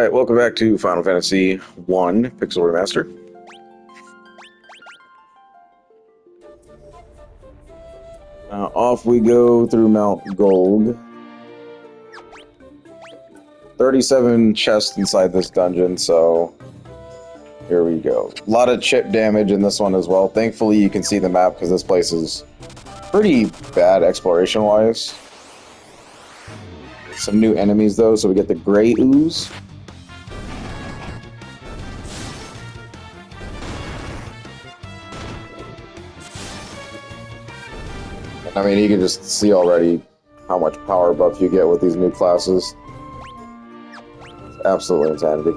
Alright, welcome back to Final Fantasy 1 Pixel Remaster. Off we go through Mount Gulg. 37 chests inside this dungeon, so here we go. A lot of chip damage in this one as well. Thankfully you can see the map because this place is pretty bad exploration-wise. Some new enemies though, so we get the Grey Ooze. I mean, you can just see already how much power buff you get with these new classes. It's absolutely insanity.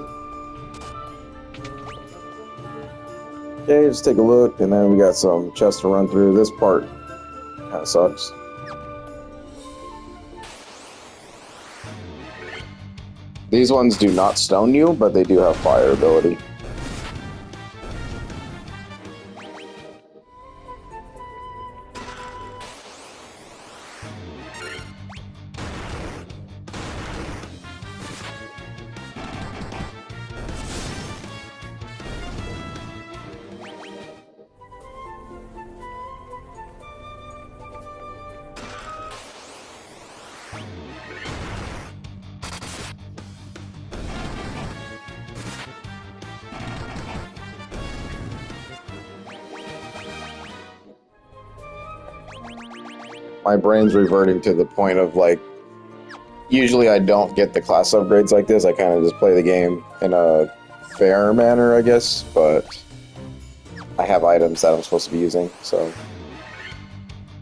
Okay, just take a look, and then we got some chests to run through. This part kind of sucks. These ones do not stone you, but they do have fire ability. My brain's reverting to the point of, like, usually I don't get the class upgrades like this. I kind of just play the game in a fair manner, I guess, but I have items that I'm supposed to be using, so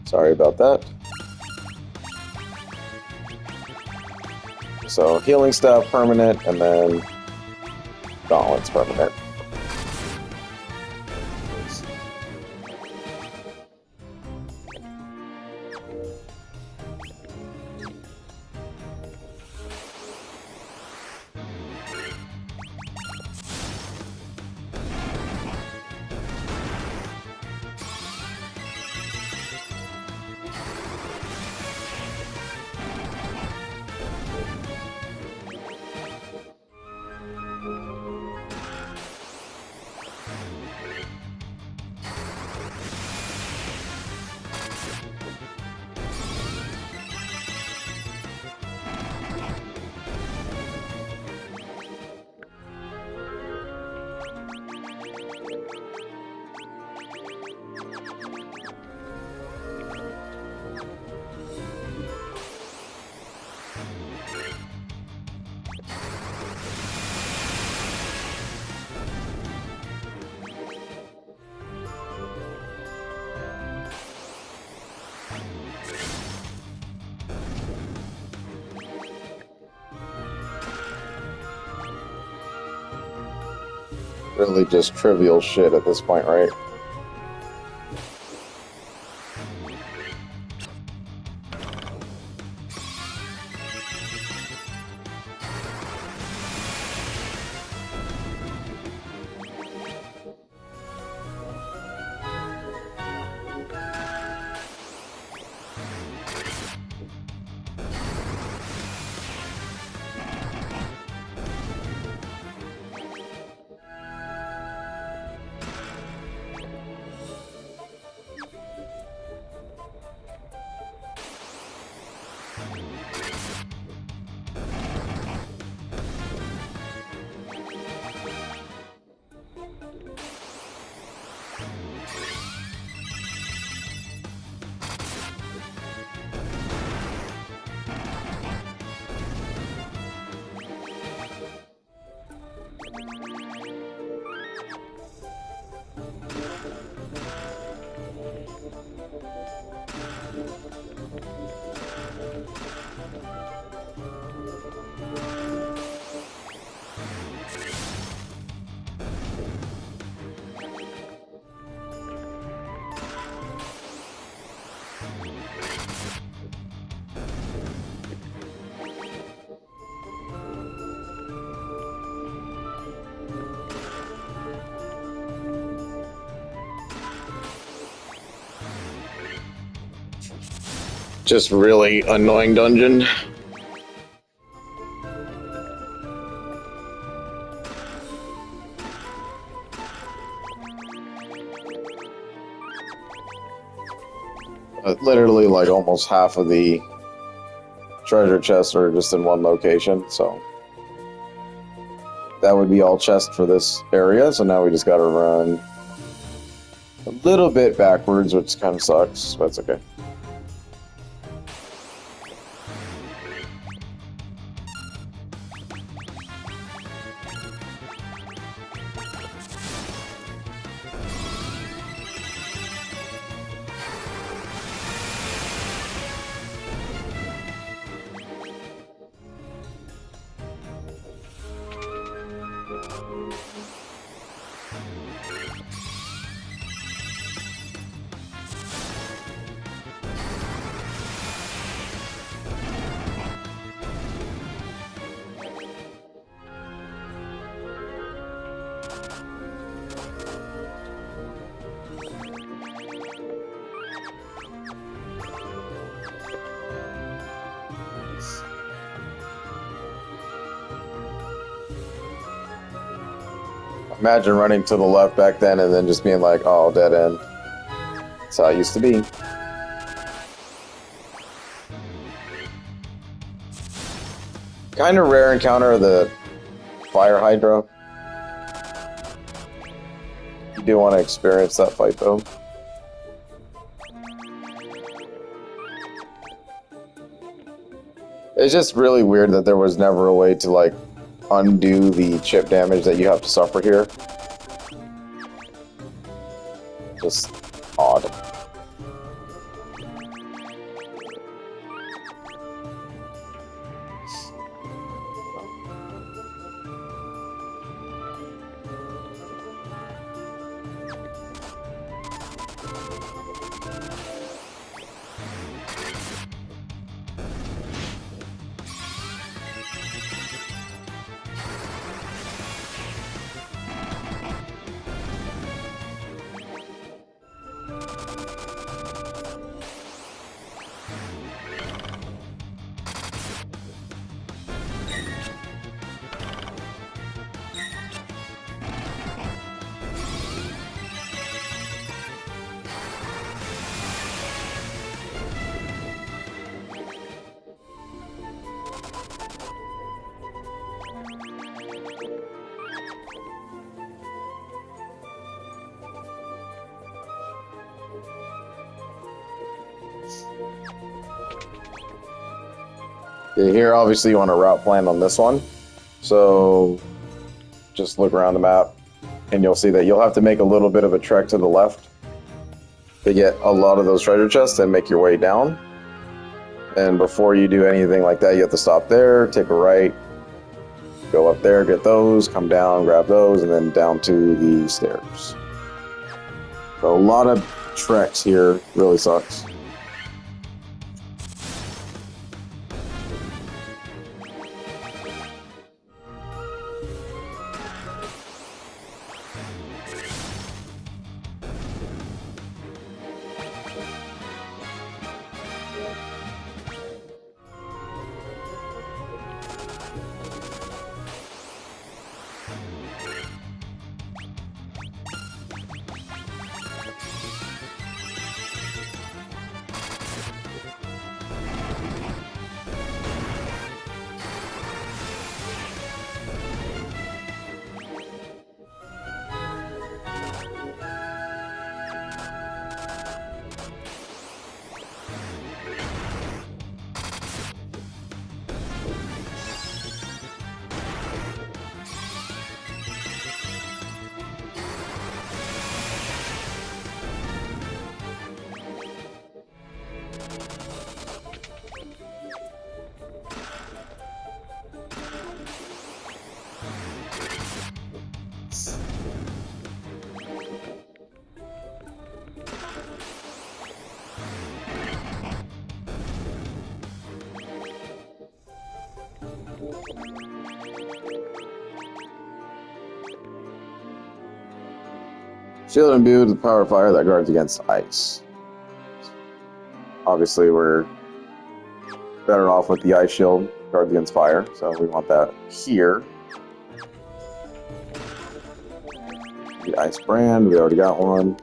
sorry about that. So healing staff permanent, and then gauntlets permanent. Really just trivial shit at this point, right? Just really annoying dungeon. But literally, like, almost half of the treasure chests are just in one location, so that would be all chest for this area. So now we just gotta run a little bit backwards, which kind of sucks, but it's okay. Imagine running to the left back then and then just being like, oh, dead end. That's how it used to be. Kind of rare encounter the fire hydra. You do want to experience that fight though. It's just really weird that there was never a way to like undo the chip damage that you have to suffer here. Just odd. Okay, here obviously you want to route plan on this one. So just look around the map and you'll see that you'll have to make a little bit of a trek to the left to get a lot of those treasure chests and make your way down. And before you do anything like that, you have to stop there, take a right, go up there, get those, come down, grab those, and then down to the stairs. So a lot of treks here, really sucks. Shield imbued with power fire that guards against ice. Obviously, we're better off with the ice shield, guards against fire, so we want that here. The ice brand, we already got one.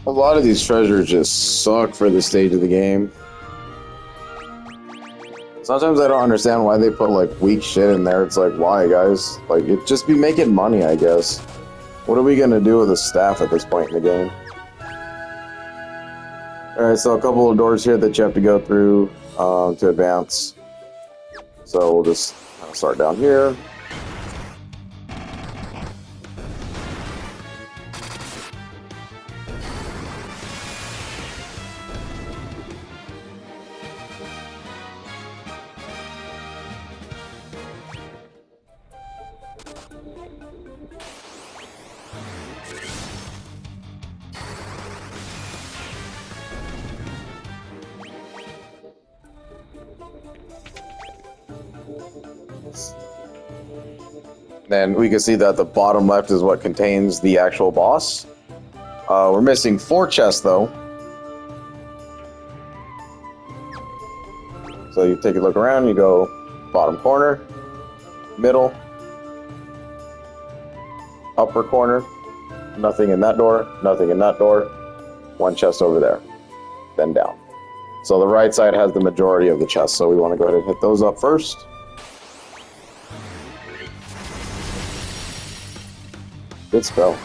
A lot of these treasures just suck for this stage of the game. Sometimes I don't understand why they put, like, weak shit in there. It's like, why, guys? Like, it just be making money, I guess. What are we gonna do with the staff at this point in the game? Alright, so a couple of doors here that you have to go through to advance. So we'll just kind of start down here. Then we can see that the bottom left is what contains the actual boss. We're missing 4 chests, though. So you take a look around, you go bottom corner, middle, upper corner, nothing in that door, nothing in that door, 1 chest over there, then down. So the right side has the majority of the chests, so we want to go ahead and hit those up first. Good spell.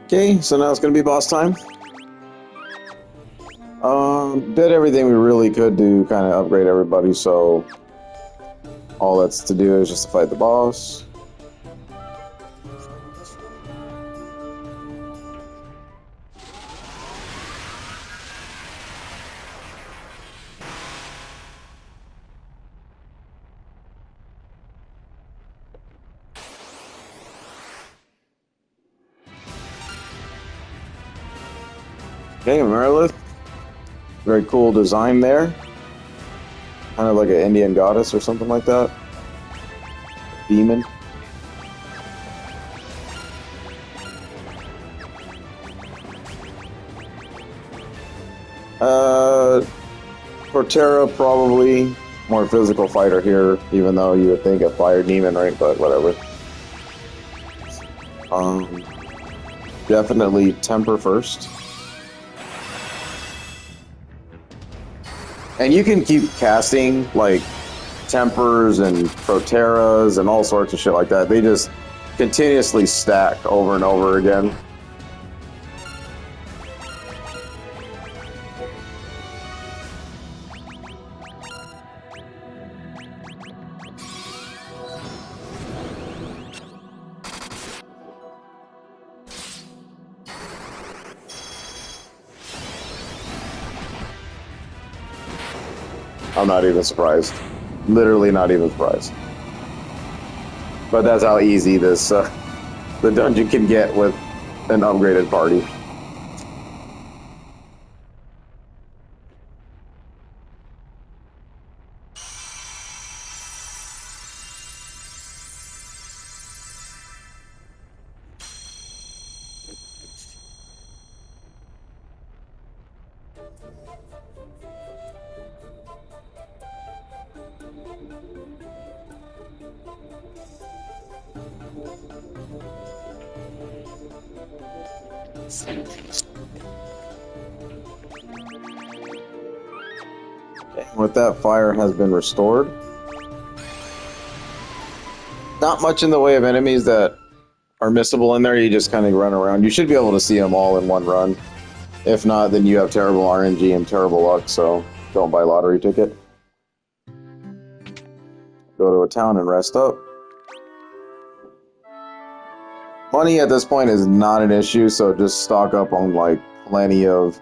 Okay, so now it's gonna be boss time. Did everything we really could to kind of upgrade everybody, so all that's to do is just to fight the boss. Okay, Merilith. Very cool design there. Kind of like an Indian goddess or something like that. Demon. Cortera, probably more physical fighter here, even though you would think a fire demon, right? But whatever. Definitely temper first. And you can keep casting, like, tempers and proteras and all sorts of shit like that. They just continuously stack over and over again. I'm not even surprised. Literally not even surprised. But that's how easy this the dungeon can get with an upgraded party. With that, fire has been restored. Not much in the way of enemies that are missable in there. You just kind of run around. You should be able to see them all in one run. If not, then you have terrible RNG and terrible luck, so don't buy a lottery ticket. Go to a town and rest up. Money at this point is not an issue, so just stock up on like plenty of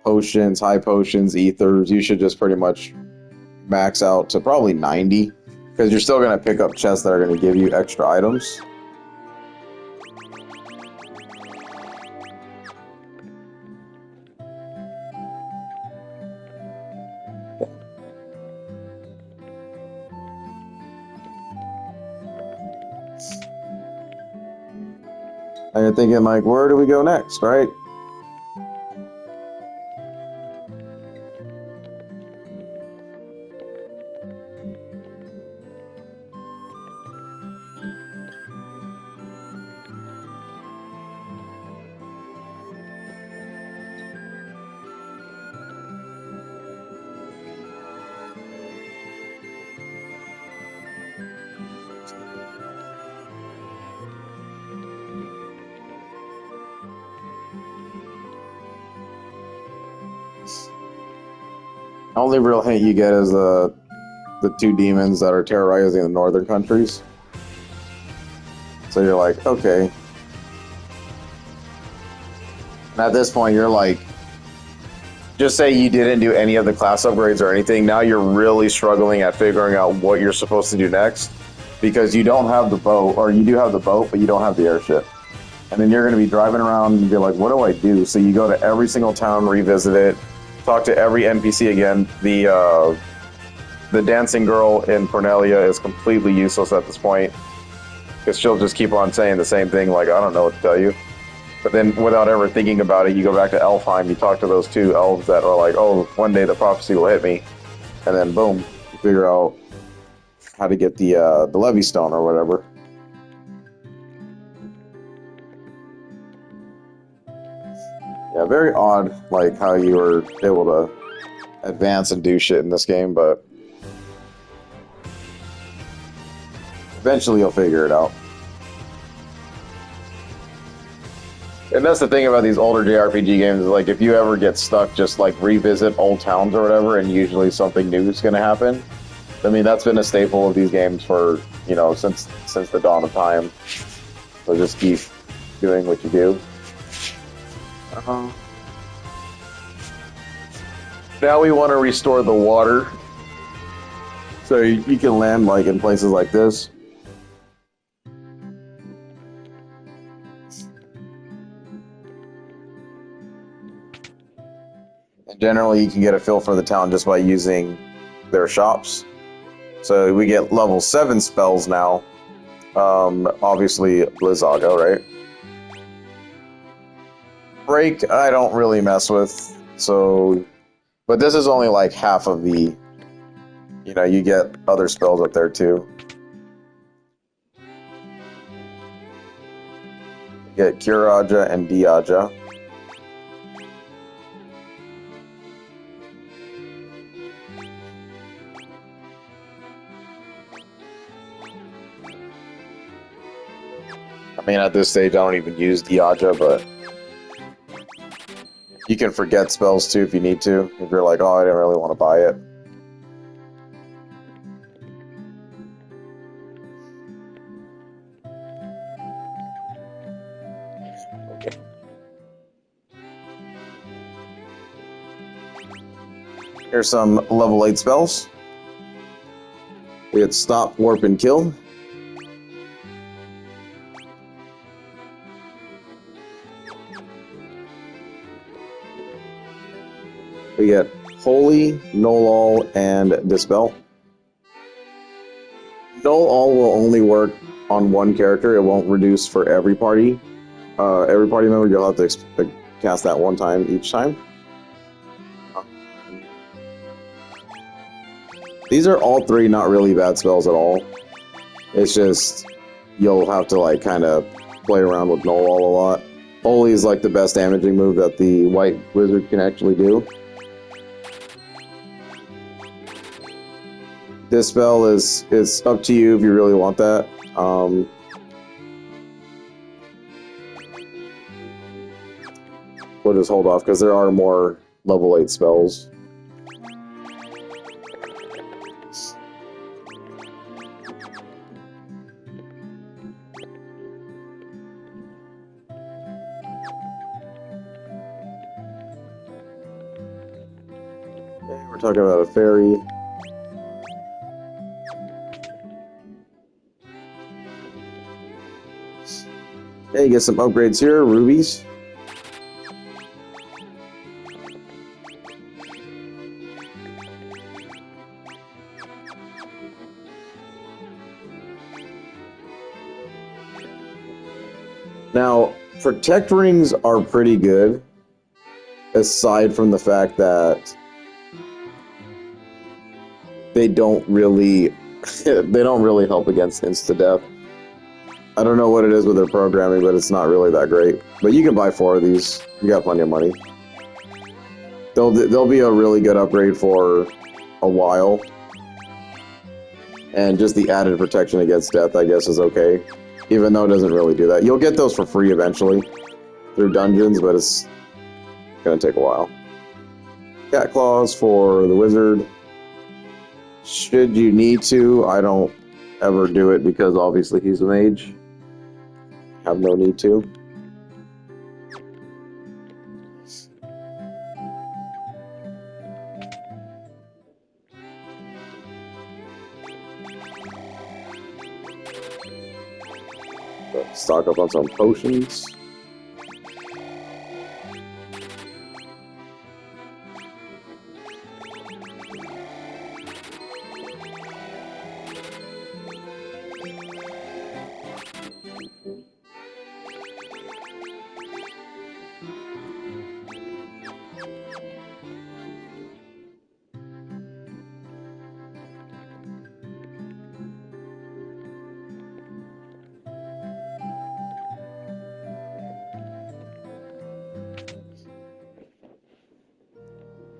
potions, high potions, ethers. You should just pretty much max out to probably 90, because you're still going to pick up chests that are going to give you extra items. And you're thinking, like, where do we go next, right? The only real hint you get is the two demons that are terrorizing the northern countries. So you're like, okay. And at this point, you're like, just say you didn't do any of the class upgrades or anything. Now you're really struggling at figuring out what you're supposed to do next, because you don't have the boat, or you do have the boat, but you don't have the airship. And then you're going to be driving around and be like, what do I do? So you go to every single town, revisit it, talk to every NPC again. The dancing girl in Cornelia is completely useless at this point, because she'll just keep on saying the same thing, like, I don't know what to tell you. But then without ever thinking about it, you go back to Elfheim, you talk to those two elves that are like, oh, one day the prophecy will hit me. And then boom, you figure out how to get the Levy Stone or whatever. Yeah, very odd, like how you were able to advance and do shit in this game, but eventually you'll figure it out. And that's the thing about these older JRPG games, is like if you ever get stuck, just like revisit old towns or whatever, and usually something new is going to happen. I mean, that's been a staple of these games for, you know, since the dawn of time. So just keep doing what you do. Now we want to restore the water. So you can land like in places like this. And generally you can get a feel for the town just by using their shops. So we get level 7 spells now. Obviously Blizzaga, right? Break, I don't really mess with. So, but this is only like half of the, you know, you get other spells up there too. You get Curaja and Diaja. I mean, at this stage, I don't even use Diaja, but you can forget spells too if you need to. If you're like, oh, I didn't really want to buy it. Okay. Here's some level 8 spells. We get Stop, Warp, and Kill. We get Holy, Null All, and Dispel. Null All will only work on one character. It won't reduce for every party. Every party member, you'll have to cast that one time each time. These are all three not really bad spells at all. It's just you'll have to like kind of play around with Null All a lot. Holy is like the best damaging move that the white wizard can actually do. This spell is up to you if you really want that. We'll just hold off because there are more level 8 spells. Okay, we're talking about a fairy. Okay, you get some upgrades here, rubies. Now, protect rings are pretty good, aside from the fact that they don't really help against insta-death. I don't know what it is with their programming, but it's not really that great. But you can buy 4 of these. You got plenty of money. They'll be a really good upgrade for a while. And just the added protection against death, I guess, is okay. Even though it doesn't really do that. You'll get those for free eventually through dungeons, but it's gonna take a while. Cat claws for the wizard. Should you need to, I don't ever do it because obviously he's a mage. Have no need to. Stock up on some potions.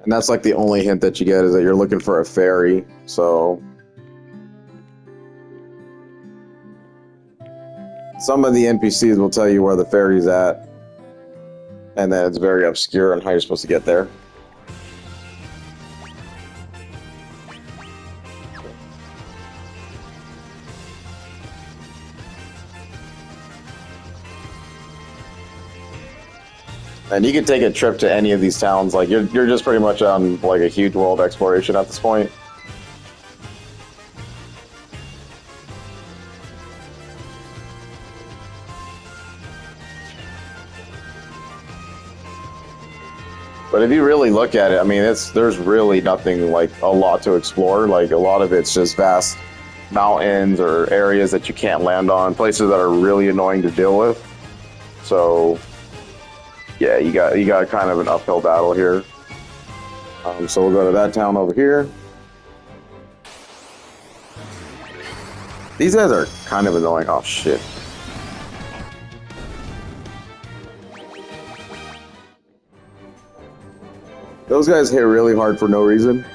And that's like the only hint that you get is that you're looking for a ferry. So some of the NPCs will tell you where the ferry's at, and then it's very obscure on how you're supposed to get there. And you can take a trip to any of these towns. Like you're just pretty much on like a huge world exploration at this point. But if you really look at it, I mean, there's really nothing like a lot to explore. Like a lot of it's just vast mountains or areas that you can't land on, places that are really annoying to deal with. So yeah, you got kind of an uphill battle here. So we'll go to that town over here. These guys are kind of annoying. Oh shit. Those guys hit really hard for no reason.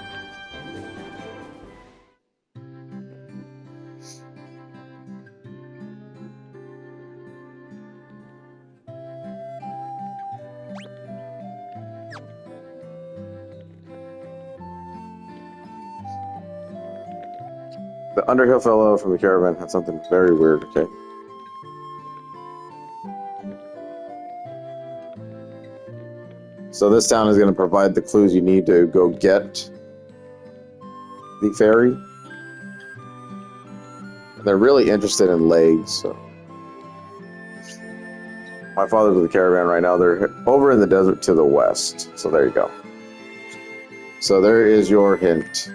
The Underhill fellow from the caravan had something very weird, okay? So this town is going to provide the clues you need to go get the ferry. They're really interested in legs, so. My father's with the caravan right now. They're over in the desert to the west. So there you go. So there is your hint.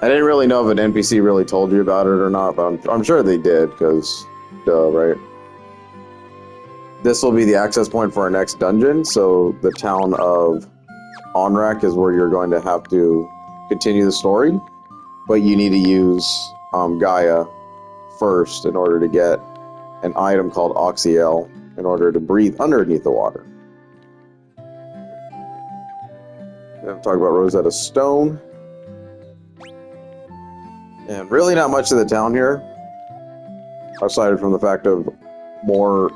I didn't really know if an NPC really told you about it or not, but I'm sure they did, because, duh, right? This will be the access point for our next dungeon, so the town of Onrak is where you're going to have to continue the story, but you need to use Gaia first in order to get an item called Oxyel in order to breathe underneath the water. Then talk about Rosetta Stone. And really not much of the town here, aside from the fact of more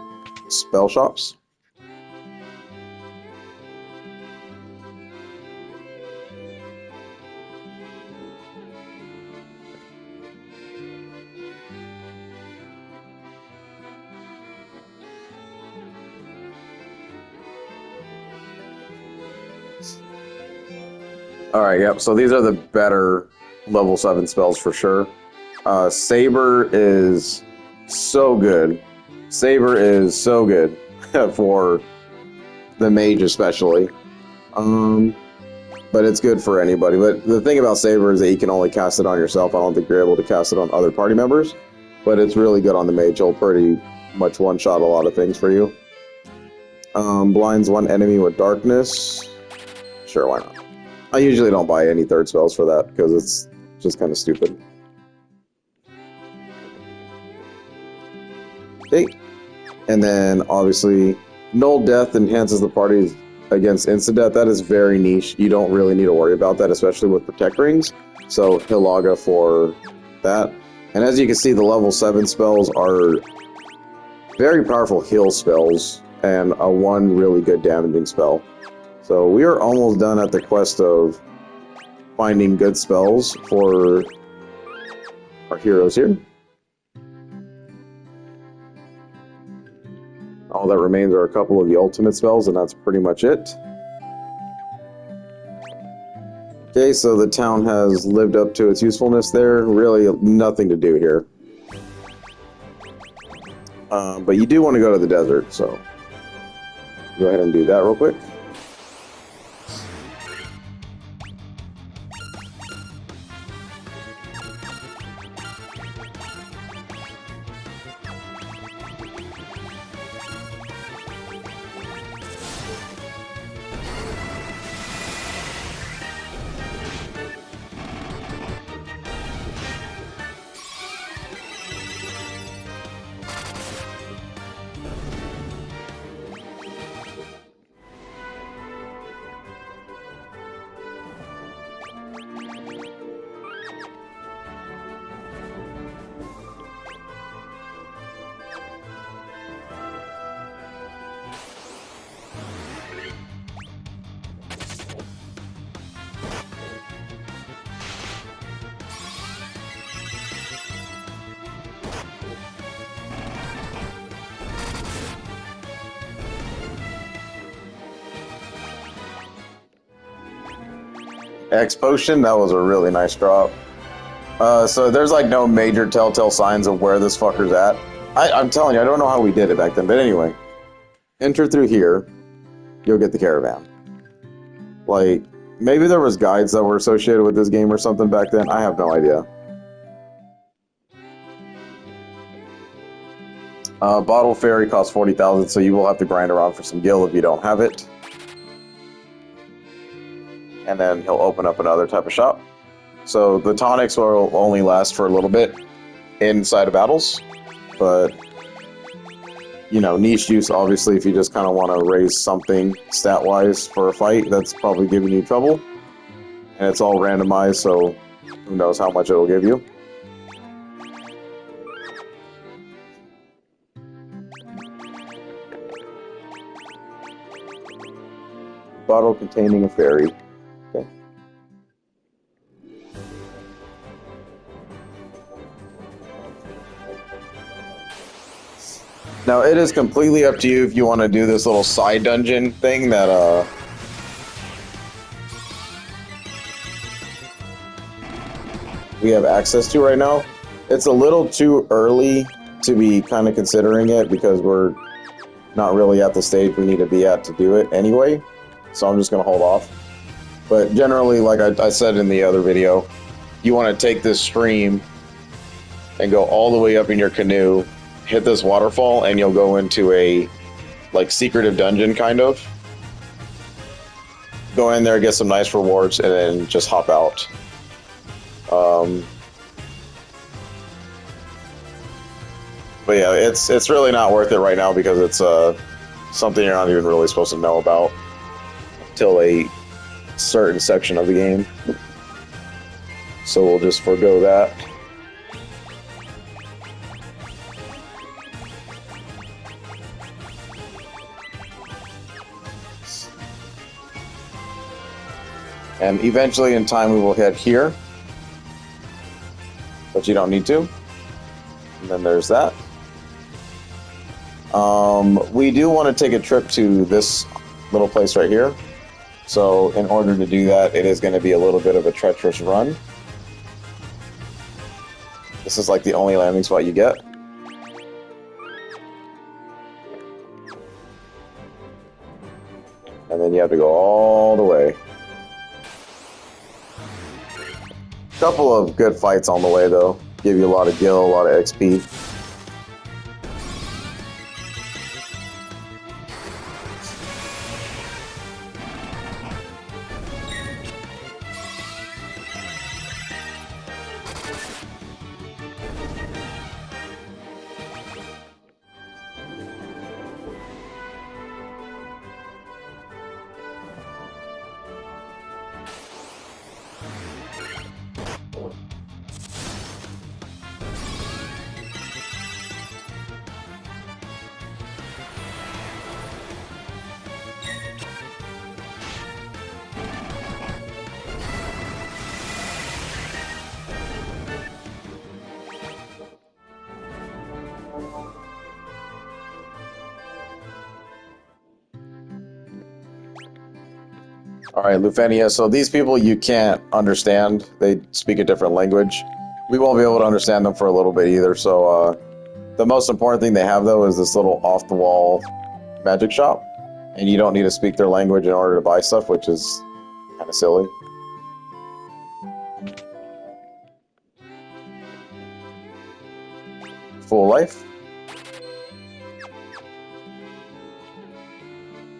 spell shops. Alright, yep, so these are the better level 7 spells for sure. Saber is so good. Saber is so good for the mage especially. But it's good for anybody. But the thing about Saber is that you can only cast it on yourself. I don't think you're able to cast it on other party members. But it's really good on the mage. It'll pretty much one-shot a lot of things for you. Blinds one enemy with darkness. Sure, why not? I usually don't buy any third spells for that because it's just kind of stupid. Okay. And then, obviously, Null Death enhances the party against instant death. That is very niche. You don't really need to worry about that, especially with Protect Rings. So, Hilaga for that. And as you can see, the level 7 spells are very powerful heal spells and a one really good damaging spell. So, we are almost done at the quest of finding good spells for our heroes here. All that remains are a couple of the ultimate spells, and that's pretty much it. Okay, so the town has lived up to its usefulness there. Really nothing to do here. But you do want to go to the desert, so go ahead and do that real quick. X potion, that was a really nice drop. So there's like no major telltale signs of where this fucker's at. I'm telling you, I don't know how we did it back then, but anyway. Enter through here, you'll get the caravan. Like, maybe there was guides that were associated with this game or something back then, I have no idea. Bottle Fairy costs 40,000, so you will have to grind around for some gil if you don't have it. And then he'll open up another type of shop. So the tonics will only last for a little bit inside of battles, but you know, niche use obviously if you just kind of want to raise something stat-wise for a fight that's probably giving you trouble. And it's all randomized, so who knows how much it'll give you. Bottle containing a fairy. Okay. Now it is completely up to you if you want to do this little side dungeon thing that we have access to right now. It's a little too early to be kind of considering it because we're not really at the stage we need to be at to do it anyway. So I'm just going to hold off. But generally, like I said in the other video, you want to take this stream and go all the way up in your canoe, hit this waterfall, and you'll go into a like secretive dungeon kind of. Go in there, get some nice rewards, and then just hop out. But yeah, it's really not worth it right now because it's something you're not even really supposed to know about till a certain section of the game. So we'll just forego that. And eventually in time we will head here. But you don't need to. And then there's that. We do want to take a trip to this little place right here. So in order to do that, it is going to be a little bit of a treacherous run. This is like the only landing spot you get. And then you have to go all the way. Couple of good fights on the way though. Give you a lot of gil, a lot of XP. Alright, Lufenia, so these people you can't understand. They speak a different language. We won't be able to understand them for a little bit either, so the most important thing they have though is this little off-the-wall magic shop. And you don't need to speak their language in order to buy stuff, which is kind of silly. Full life.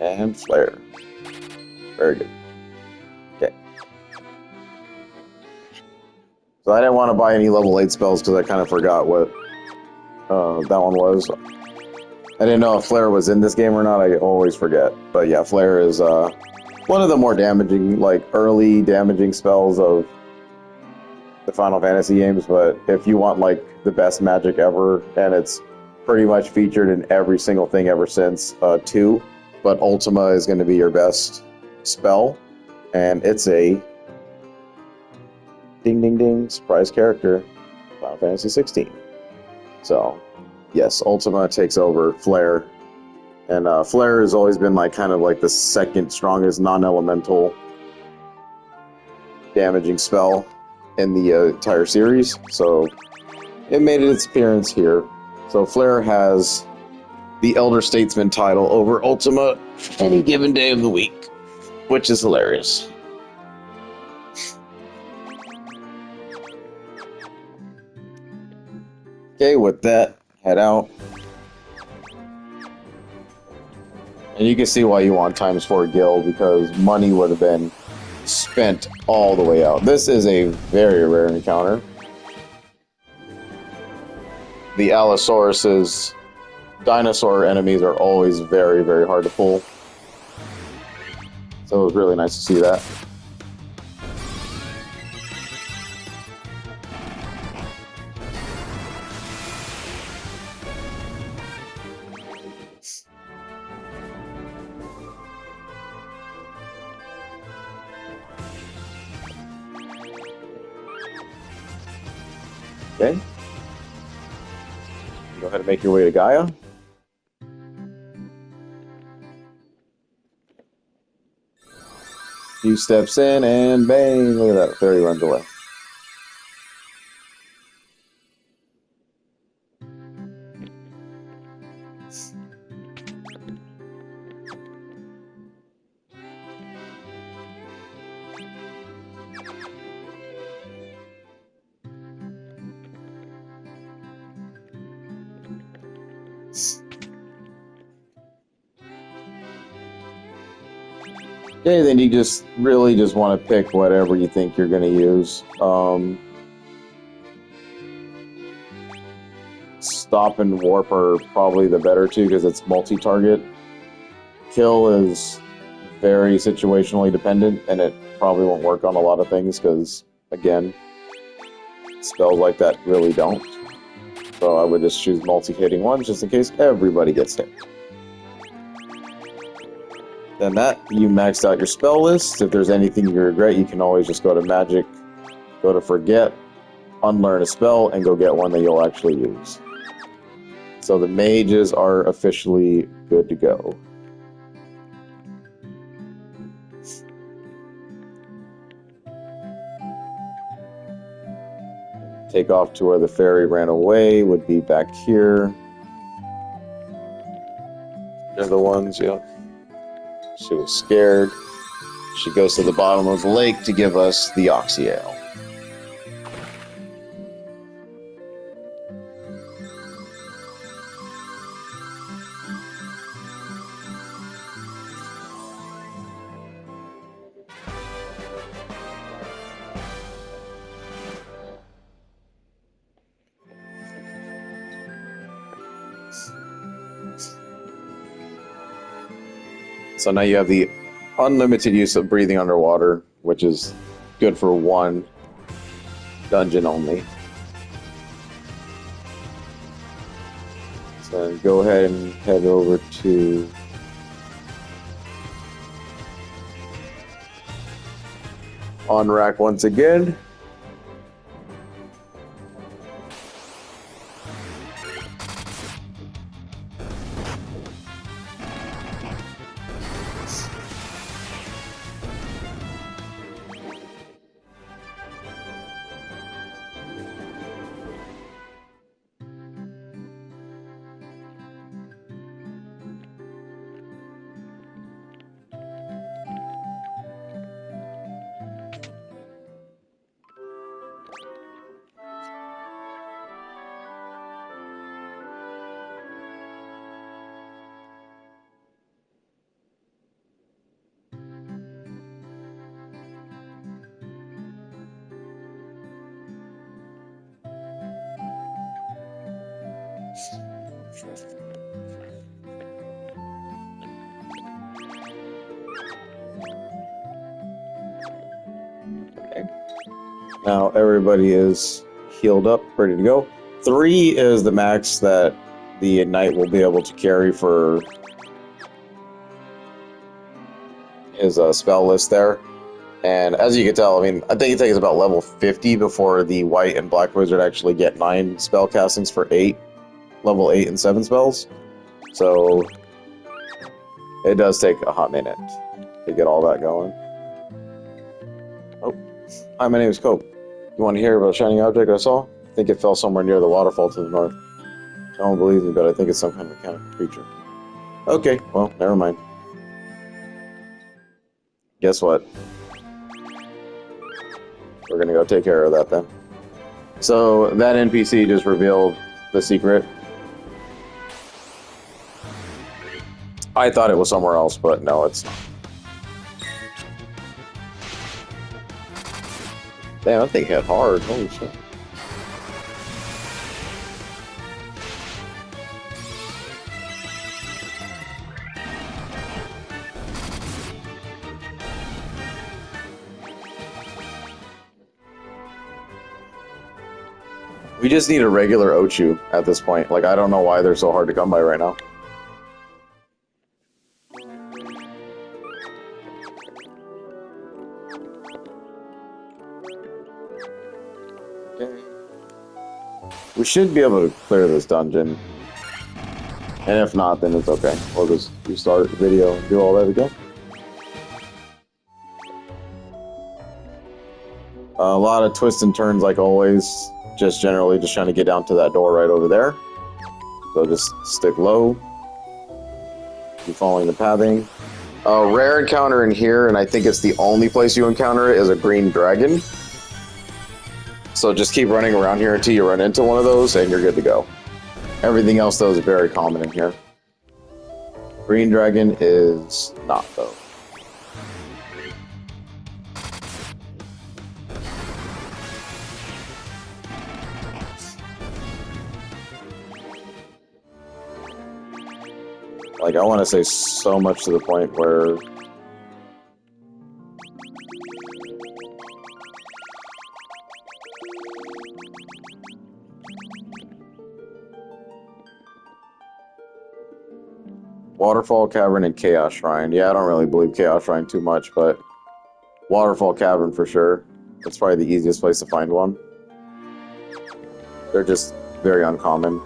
And flare. Very good. Okay. So I didn't want to buy any level 8 spells because I kind of forgot what that one was. I didn't know if Flare was in this game or not. I always forget. But yeah, Flare is one of the more damaging, like early damaging spells of the Final Fantasy games. But if you want like the best magic ever, and it's pretty much featured in every single thing ever since 2, but Ultima is going to be your best spell, and it's a ding ding ding surprise character, Final Fantasy 16. So yes, Ultima takes over Flare, and Flare has always been like kind of like the second strongest non-elemental damaging spell in the entire series, so it made its appearance here. So Flare has the Elder Statesman title over Ultima any given day of the week, which is hilarious. Okay, with that, head out. And you can see why you want ×4 gil, because money would have been spent all the way out. This is a very rare encounter. The Allosaurus's dinosaur enemies are always very, very hard to pull. So it was really nice to see that. Okay. Go ahead and make your way to Gaia. Few steps in and bang, look at that, fairy runs away. Okay, then you just really just want to pick whatever you think you're going to use. Stop and warp are probably the better two because it's multi-target. Kill is very situationally dependent, and it probably won't work on a lot of things because, again, spells like that really don't. So I would just choose multi-hitting ones just in case everybody gets hit. Then that, you maxed out your spell list. If there's anything you regret, you can always just go to Magic, go to Forget, unlearn a spell, and go get one that you'll actually use. So the mages are officially good to go. Take off to where the fairy ran away, would be back here. They're the ones, yeah. She was scared. She goes to the bottom of the lake to give us the Oxy Ale. So now you have the unlimited use of breathing underwater, which is good for one dungeon only. So go ahead and head over to on rack once again. Okay. Now everybody is healed up, ready to go. 3 is the max that the Ignite will be able to carry for his spell list there. And as you can tell, I mean, I think it takes about level 50 before the White and Black Wizard actually get 9 spell castings for 8, level 8 and 7 spells. So it does take a hot minute to get all that going. Oh, Hi, my name is Cope. You want to hear about a shining object I saw? I think it fell somewhere near the waterfall to the north. No one believes me, but I think it's some kind of mechanical creature. Okay, well, never mind. Guess what? We're gonna go take care of that then. So, that NPC just revealed the secret. I thought it was somewhere else, but no, it's not. Damn, that thing hit hard. Holy shit. We just need a regular Ochu at this point. Like, I don't know why they're so hard to come by right now. Okay. We should be able to clear this dungeon. And if not, then it's okay. We'll just restart the video and do all that again. A lot of twists and turns like always. Just generally just trying to get down to that door right over there. So just stick low. Keep following the pathing. A rare encounter in here, and I think it's the only place you encounter it, is a green dragon. So just keep running around here until you run into one of those, and you're good to go. Everything else, though, is very common in here. Green dragon is not, though. Like, I want to say so much to the point where... Waterfall Cavern and Chaos Shrine. Yeah, I don't really believe Chaos Shrine too much, but Waterfall Cavern for sure. That's probably the easiest place to find one. They're just very uncommon.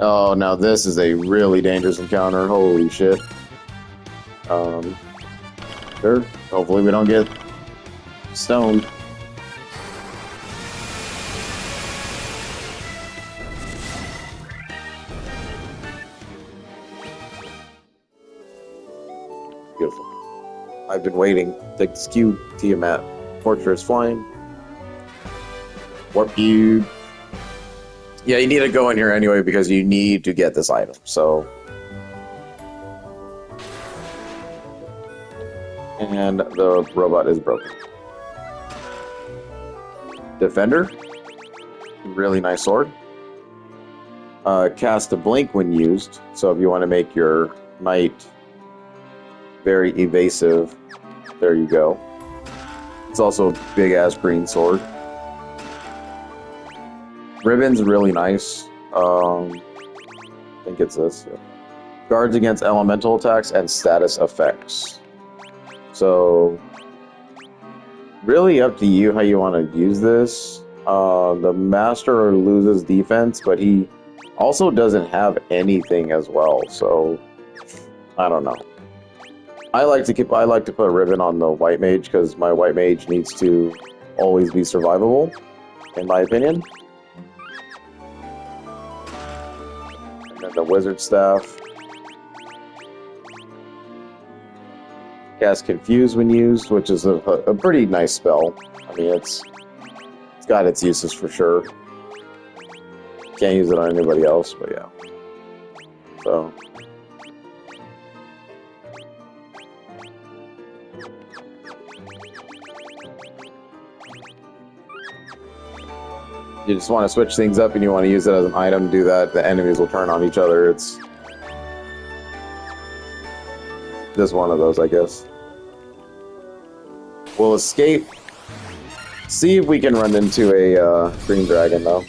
Oh, now this is a really dangerous encounter. Holy shit. Sure. Hopefully we don't get stoned. Beautiful. I've been waiting. Take the skew, Tiamat. Fortress flying. Warp cube. Yeah, you need to go in here anyway because you need to get this item, so... And the robot is broken. Defender. Really nice sword. Cast a blink when used, so if you want to make your knight very evasive, there you go. It's also a big-ass green sword. Ribbon's really nice. I think it's this. Yeah. Guards against elemental attacks and status effects. So, really up to you how you want to use this. The master loses defense, but he also doesn't have anything as well. So, I don't know. I like to put ribbon on the white mage because my white mage needs to always be survivable, in my opinion. The wizard staff. Cast confuse when used, which is a pretty nice spell. I mean, it's got its uses for sure. Can't use it on anybody else, but yeah. So. You just want to switch things up and you want to use it as an item, do that, the enemies will turn on each other. It's just one of those, I guess. We'll escape. See if we can run into a green dragon, though.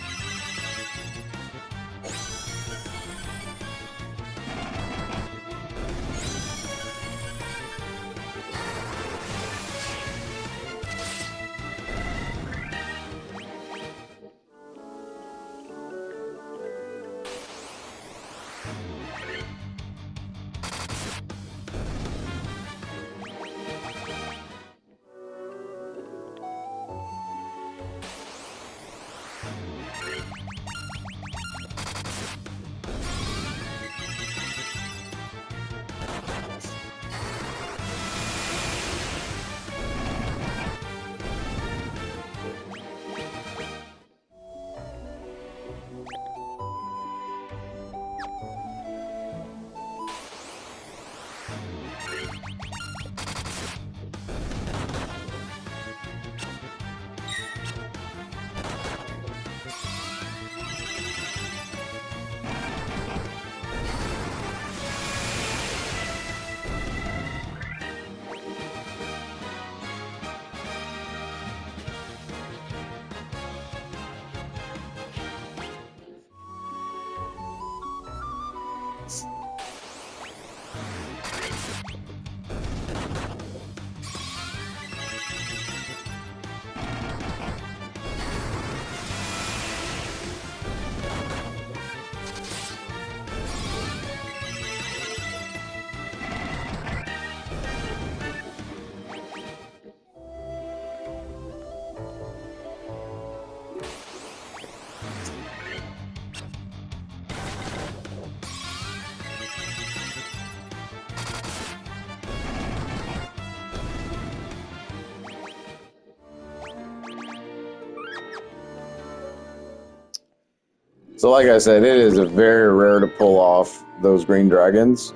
So like I said, it is very rare to pull off those green dragons.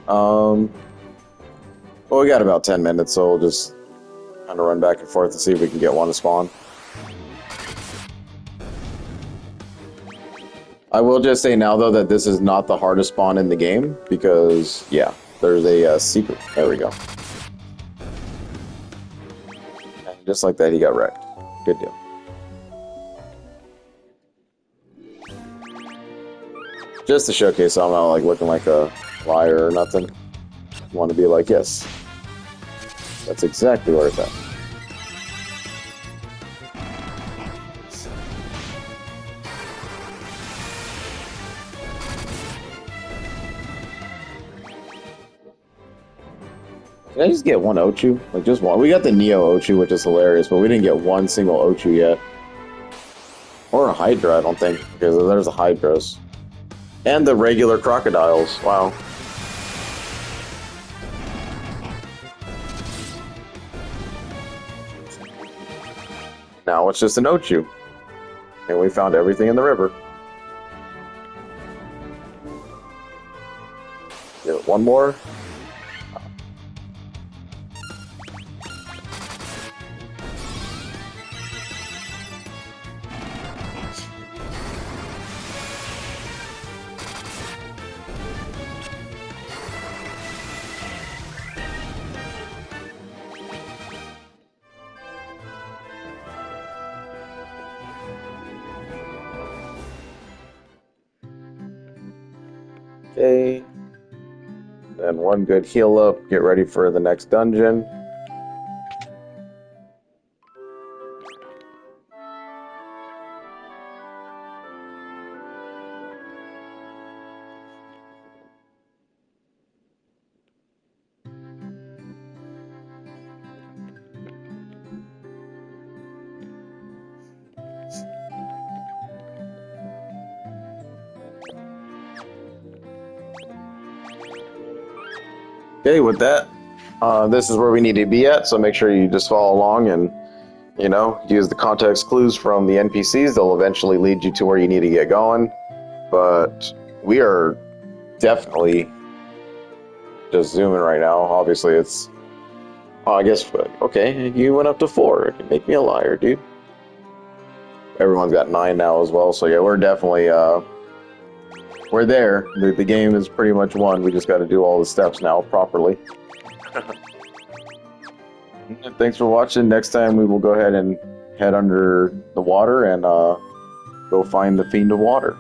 Well, we got about 10 minutes, so we'll just kind of run back and forth to see if we can get one to spawn. I will just say now, though, that this is not the hardest spawn in the game, because, yeah, there's a secret. There we go. And just like that, he got wrecked. Good deal. Just to showcase I'm not like looking like a liar or nothing. I want to be like, yes, that's exactly where it's at. Can I just get one Ochu? Like just one. We got the Neo Ochu, which is hilarious, but we didn't get one single Ochu yet. Or a Hydra, I don't think, because there's the Hydras. And the regular crocodiles. Wow. Now it's just an Ochu. And we found everything in the river. Get one more. Okay. Then one good heal up, get ready for the next dungeon. Okay, with that, this is where we need to be at, so make sure you just follow along and You know, use the context clues from the NPCs. They'll eventually lead you to where you need to get going. But we are definitely just zooming right now. Obviously, it's... Oh, I guess... Okay, you went up to 4. You make me a liar, dude. Everyone's got 9 now as well. So yeah, we're definitely... we're there. The game is pretty much won. We just got to do all the steps now properly. Thanks for watching. Next time we will go ahead and head under the water and go find the Fiend of Water.